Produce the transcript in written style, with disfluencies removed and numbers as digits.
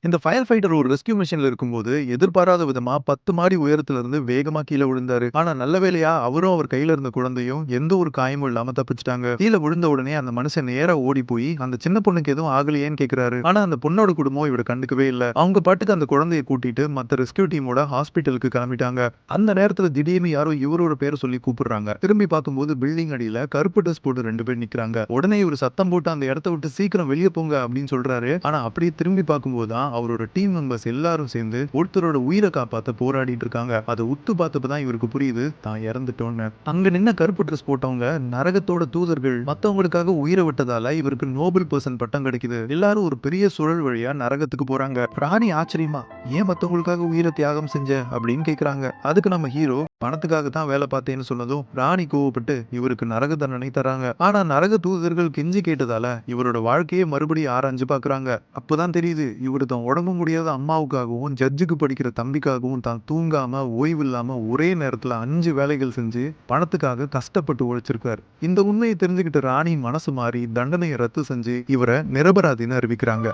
இந்த fire fighter ஒரு rescue மிஷன்ல இருக்கும்போது, எதிர்பாராத விதமா 10 மாடி உயரத்துல இருந்து வேகமா கீழ விழுந்தாரு. ஆனா நல்ல வேளையா அவரும், அவர் கையில இருந்த குழந்தையும் எந்த ஒரு காயமும் இல்லாம தப்பிச்சுட்டாங்க. கீழ விழுந்த உடனே அந்த மனுஷன் நேரா ஓடி போய், அந்த சின்ன பொண்ணுக்கு எதுவும் ஆகலையேன்னு கேட்கிறாரு. ஆனா அந்த பொண்ணோட குடும்பம் இவர கண்டுக்கவே இல்ல. அவங்க பாட்டுக்கு அந்த குழந்தைய கூட்டிட்டு மத்த ரெஸ்க்யூ டீமோட ஹாஸ்பிட்டலுக்கு கிளம்பிட்டாங்க. அந்த நேரத்துல திடீர்னு யாரோ இவரோட பேர சொல்லி கூப்பிடுறாங்க. திரும்பி பார்க்கும்போது பில்டிங் அடியில கருப்பு ட்ரெஸ் போட்டு 2 பேர் நிக்கிறாங்க. உடனே இவரு சத்தம் போட்டு அந்த இடத்த விட்டு சீக்கிரம் வெளிய போங்க அப்படின்னு சொல்றாரு. ஆனா அப்படியே திரும்பி பார்க்கும்போது தான் அவரோட டீம் மெம்பர்ஸ் எல்லாரும் சேர்ந்து ஒருத்தரோட உயிரை காப்பாத்த போராடிட்டு இருக்காங்க. அதை உத்து பார்த்தப்பதான் இவருக்கு புரியுது தான் இறந்துட்டோன்னு. அங்க நின்ன கருப்பு ட்ரெஸ் போட்டவங்க நரகத்தோட தூதர்கள். மத்தவங்களுக்காக உயிரை விட்டதால இவருக்கு நோபல் பர்சன் பட்டம் கிடைக்குது. எல்லாரும் ஒரு பெரிய சுழல் வழியா நரகத்துக்கு போறாங்க. ராணி ஆச்சரியமா, ஏன் மத்தவங்களுக்காக உயிரை தியாகம் செஞ்ச அப்படின்னு கேக்குறாங்க. அதுக்கு நம்ம ஹீரோ பணத்துக்காக தான் வேலை பார்த்தேன்னு சொன்னதும் ராணி கோவப்பட்டு இவருக்கு நரக தண்டனை தராங்க. ஆனா நரக தூதர்கள் கெஞ்சி கேட்டதால இவரோட வாழ்க்கையே மறுபடியும் ஆராய்ஞ்சு பாக்குறாங்க. அப்பதான் தெரியுது இவரு தான் உடம்பு முடியாத அம்மாவுக்காகவும் ஜட்ஜுக்கு படிக்கிற தம்பிக்காகவும் தான் தூங்காம ஓய்வு இல்லாம ஒரே நேரத்துல 5 வேலைகள் செஞ்சு பணத்துக்காக கஷ்டப்பட்டு உழைச்சிருக்காரு. இந்த உண்மையை தெரிஞ்சுக்கிட்ட ராணி மனசு மாறி தண்டனையை ரத்து செஞ்சு இவரை நிரபராதின்னு அறிவிக்கிறாங்க.